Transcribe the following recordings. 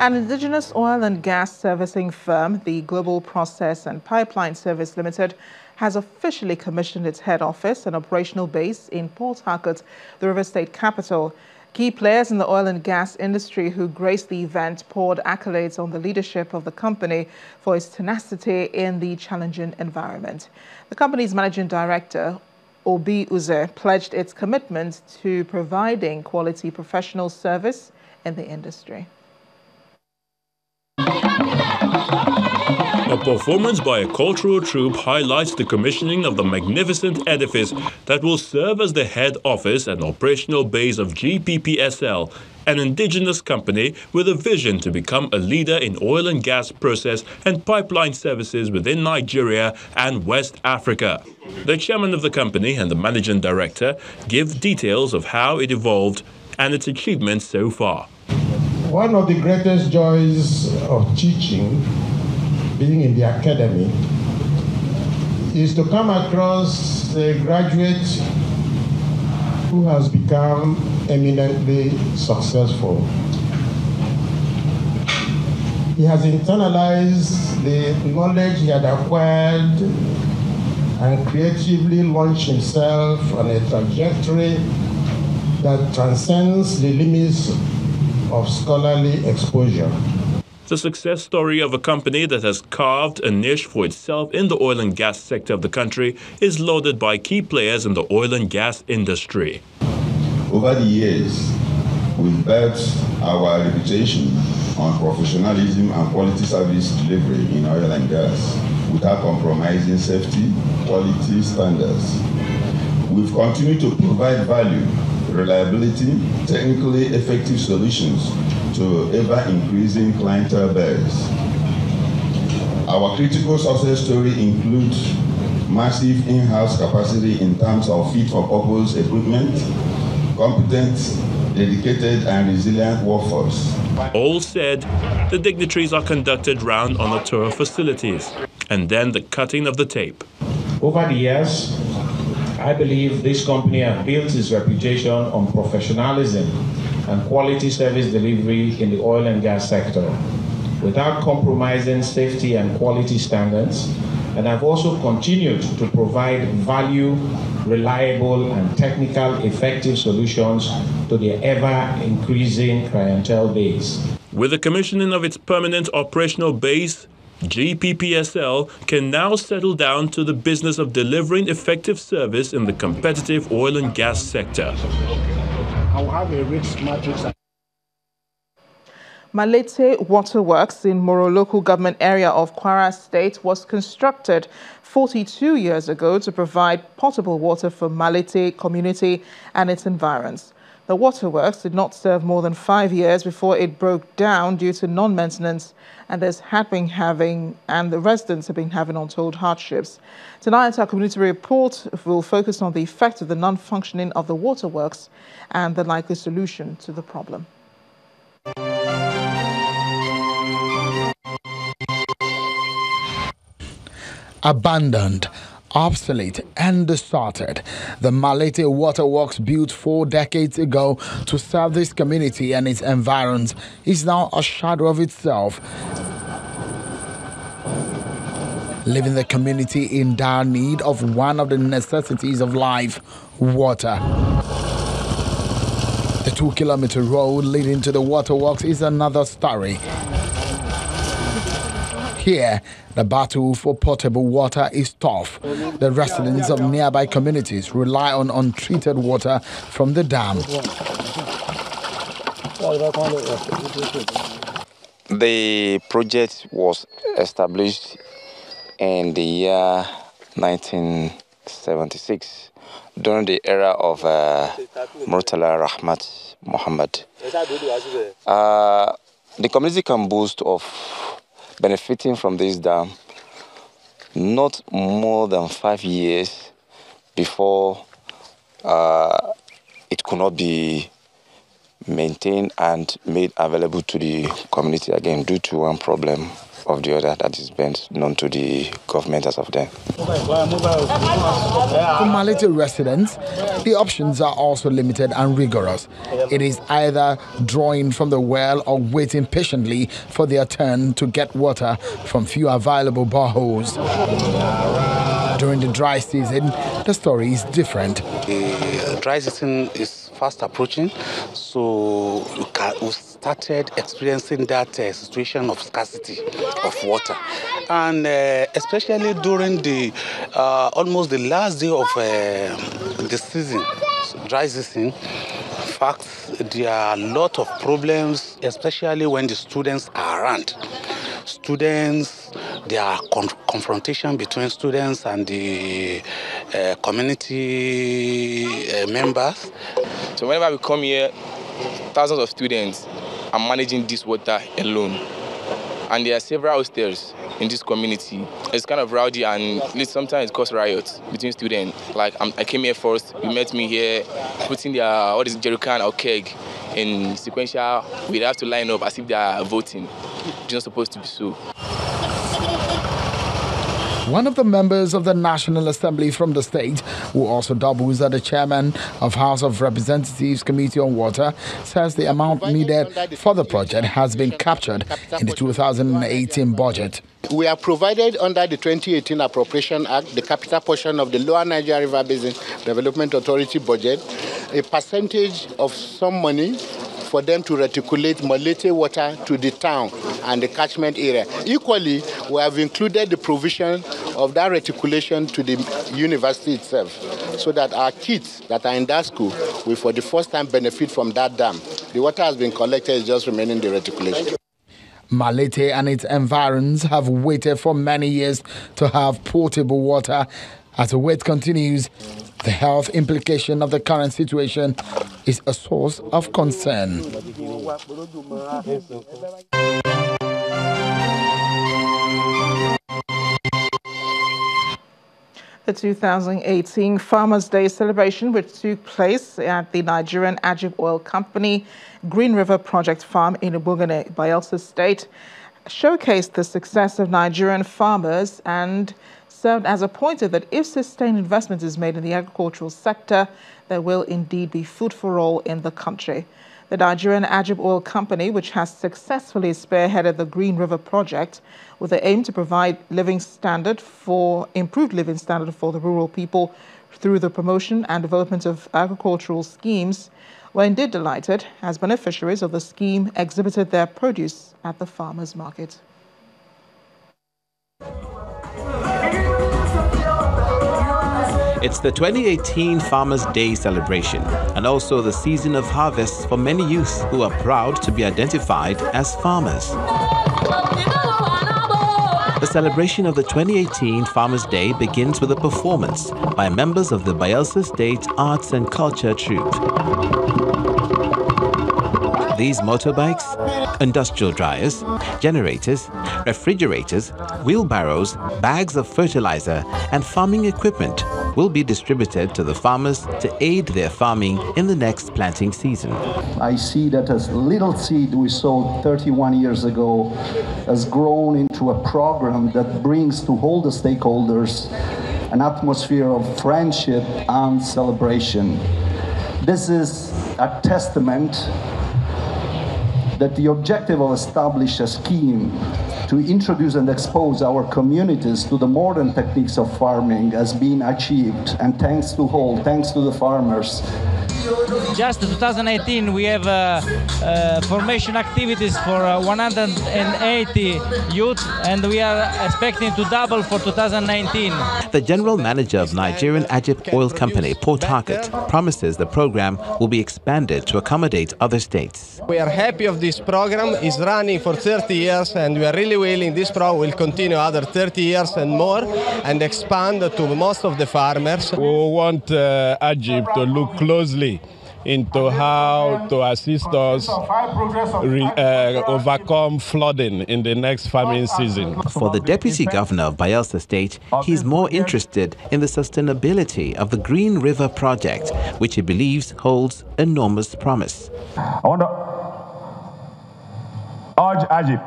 An indigenous oil and gas servicing firm, the Global Process and Pipeline Service Limited, has officially commissioned its head office and operational base in Port Harcourt, the River State capital. Key players in the oil and gas industry who graced the event poured accolades on the leadership of the company for its tenacity in the challenging environment. The company's managing director, Obi Uze, pledged its commitment to providing quality professional service in the industry. A performance by a cultural troupe highlights the commissioning of the magnificent edifice that will serve as the head office and operational base of Gppsl, an indigenous company with a vision to become a leader in oil and gas process and pipeline services within Nigeria and West Africa. The chairman of the company and the managing director give details of how it evolved and its achievements so far. One of the greatest joys of teaching, being in the academy, is to come across a graduate who has become eminently successful. He has internalized the knowledge he had acquired and creatively launched himself on a trajectory that transcends the limits of scholarly exposure. The success story of a company that has carved a niche for itself in the oil and gas sector of the country is lauded by key players in the oil and gas industry. Over the years, we've built our reputation on professionalism and quality service delivery in oil and gas without compromising safety, quality standards. We've continued to provide value, reliability, technically effective solutions to ever-increasing clientele base. Our critical success story includes massive in-house capacity in terms of fit-for-purpose equipment, competent, dedicated and resilient workforce. All said, the dignitaries are conducted round on a tour of facilities and then the cutting of the tape. Over the years, I believe this company has built its reputation on professionalism and quality service delivery in the oil and gas sector without compromising safety and quality standards, and have also continued to provide value, reliable and technical effective solutions to the ever-increasing clientele base. With the commissioning of its permanent operational base, Gppsl can now settle down to the business of delivering effective service in the competitive oil and gas sector. Malate Waterworks in Moro local government area of Kwara State was constructed 42 years ago to provide potable water for Malate community and its environs. The waterworks did not serve more than 5 years before it broke down due to non-maintenance, and the residents have been having untold hardships. Tonight, our community report will focus on the effect of the non-functioning of the waterworks and the likely solution to the problem. Abandoned, obsolete and distorted, the Malate Waterworks, built 4 decades ago to serve this community and its environs, is now a shadow of itself, leaving the community in dire need of one of the necessities of life: water. The 2-kilometer road leading to the waterworks is another story. Here, the battle for potable water is tough. The residents of nearby communities rely on untreated water from the dam. The project was established in the year 1976 during the era of Murtala Rahmat Muhammad. The community can boast of benefiting from this dam not more than 5 years before it could not be maintained and made available to the community again due to one problem of the other that is best known to the government as of then. For Malate residents, the options are also limited and rigorous. It is either drawing from the well or waiting patiently for their turn to get water from few available boreholes. During the dry season, the story is different. The dry season is fast approaching, so we started experiencing that situation of scarcity of water, and especially during the almost the last day of the season, dry season. In fact, there are a lot of problems, especially when the students are around. There are confrontation between students and the community members. So whenever we come here, thousands of students are managing this water alone. And there are several hostels in this community. It's kind of rowdy and sometimes it causes riots between students. Like I came here first, you met me here, putting their jerrycan or keg in sequential. We'd have to line up as if they are voting. It's not supposed to be so. One of the members of the National Assembly from the state, who also doubles as the chairman of House of Representatives Committee on Water, says the amount needed for the project has been captured in the 2018 budget. We have provided under the 2018 Appropriation Act, the capital portion of the Lower Niger River Basin Development Authority budget, a percentage of some money for them to reticulate Malate water to the town and the catchment area. Equally, we have included the provision of that reticulation to the university itself, so that our kids that are in that school will for the first time benefit from that dam. The water has been collected, it's just remaining the reticulation. Malate and its environs have waited for many years to have potable water. As the wait continues, the health implication of the current situation is a source of concern. The 2018 Farmers' Day celebration, which took place at the Nigerian Ajib Oil Company Green River Project Farm in Ubungane, Bayelsa State, showcased the success of Nigerian farmers and served as a pointer that if sustained investment is made in the agricultural sector, there will indeed be food for all in the country. The Nigerian Ajib Oil Company, which has successfully spearheaded the Green River Project with the aim to provide improved living standard for the rural people through the promotion and development of agricultural schemes, were indeed delighted as beneficiaries of the scheme exhibited their produce at the farmers' market. It's the 2018 Farmers' Day celebration and also the season of harvest for many youth who are proud to be identified as farmers. The celebration of the 2018 Farmers' Day begins with a performance by members of the Bayelsa State Arts and Culture Troupe. These motorbikes, industrial dryers, generators, refrigerators, wheelbarrows, bags of fertilizer, and farming equipment will be distributed to the farmers to aid their farming in the next planting season. I see that a little seed we sowed 31 years ago has grown into a program that brings to all the stakeholders an atmosphere of friendship and celebration. This is a testament that the objective of establishing a scheme to introduce and expose our communities to the modern techniques of farming has been achieved, and thanks to all, thanks to the farmers. Just 2018 we have formation activities for 180 youth, and we are expecting to double for 2019. The general manager of Nigerian Ajib Oil Company, Port Harcourt, promises the program will be expanded to accommodate other states. We are happy of this program. It's running for 30 years and we are really willing this program will continue other 30 years and more and expand to most of the farmers. We want Ajib to look closely into how to assist us overcome flooding in the next farming season. For the Deputy Governor of Bayelsa State, he's more interested in the sustainability of the Green River Project, which he believes holds enormous promise. I want to urge Ajib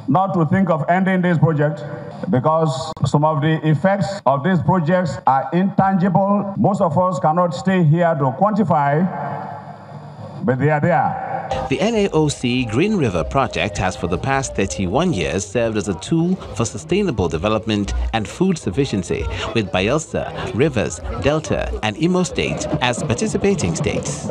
not to think of ending this project because some of the effects of these projects are intangible. Most of us cannot stay here to quantify, but they are there. The NAOC Green River project has for the past 31 years served as a tool for sustainable development and food sufficiency, with Bayelsa, Rivers, Delta, and Imo states as participating states.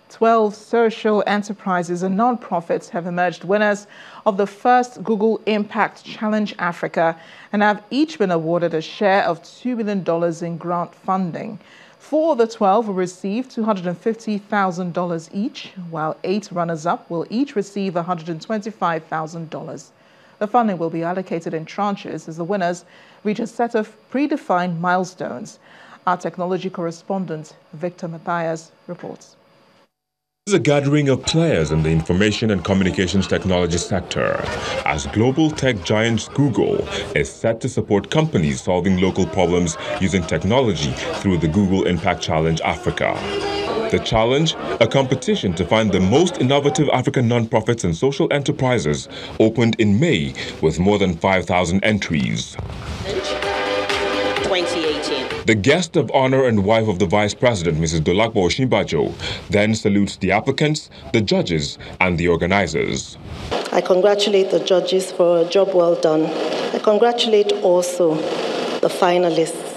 12 social enterprises and non-profits have emerged winners of the first Google Impact Challenge Africa and have each been awarded a share of $2 million in grant funding. 4 of the 12 will receive $250,000 each, while 8 runners-up will each receive $125,000. The funding will be allocated in tranches as the winners reach a set of predefined milestones. Our technology correspondent, Victor Matthias, reports. This is a gathering of players in the information and communications technology sector, as global tech giant Google is set to support companies solving local problems using technology through the Google Impact Challenge Africa. The challenge, a competition to find the most innovative African nonprofits and social enterprises, opened in May with more than 5,000 entries. 2018. The guest of honor and wife of the Vice President, Mrs. Dolakbo Osinbajo, then salutes the applicants, the judges, and the organizers. I congratulate the judges for a job well done. I congratulate also the finalists.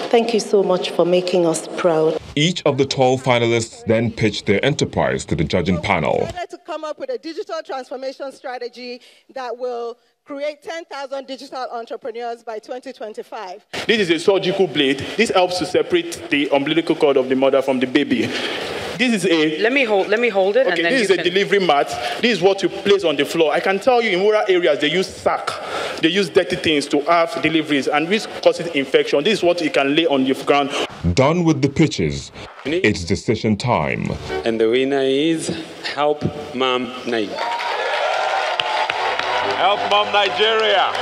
Thank you so much for making us proud. Each of the 12 finalists then pitched their enterprise to the judging panel. We wanted to come up with a digital transformation strategy that will create 10,000 digital entrepreneurs by 2025. This is a surgical blade. This helps to separate the umbilical cord of the mother from the baby. This is a... Let me hold it. Okay, and then this is a delivery mat. This is what you place on the floor. I can tell you in rural areas they use sack. They use dirty things to have deliveries, and which causes infection. This is what you can lay on the ground. Done with the pitches, it's decision time. And the winner is Help Mom Nigeria. Help Mom Nigeria.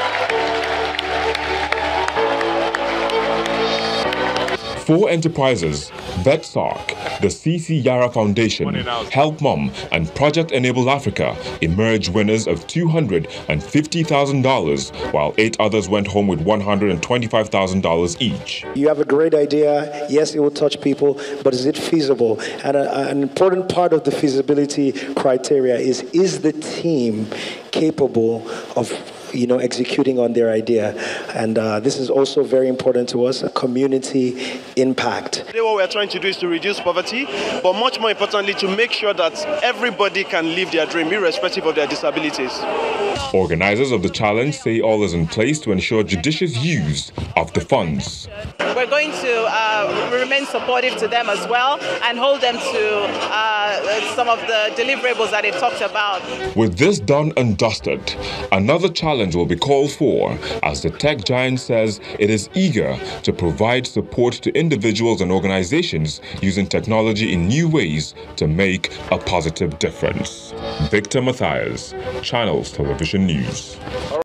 4 enterprises, VetSarc, the CC Yara Foundation, Help Mom, and Project Enable Africa emerged winners of $250,000, while 8 others went home with $125,000 each. You have a great idea. Yes, it will touch people, but is it feasible? And an important part of the feasibility criteria is the team capable of executing on their idea. And this is also very important to us, a community impact. Today what we're trying to do is to reduce poverty, but much more importantly to make sure that everybody can live their dream irrespective of their disabilities. Organizers of the challenge say all is in place to ensure judicious use of the funds. We're going to remain supportive to them as well and hold them to some of the deliverables that they talked about. With this done and dusted, another challenge will be called for, as the tech giant says it is eager to provide support to individuals and organizations using technology in new ways to make a positive difference. Victor Matthias, Channels Television News.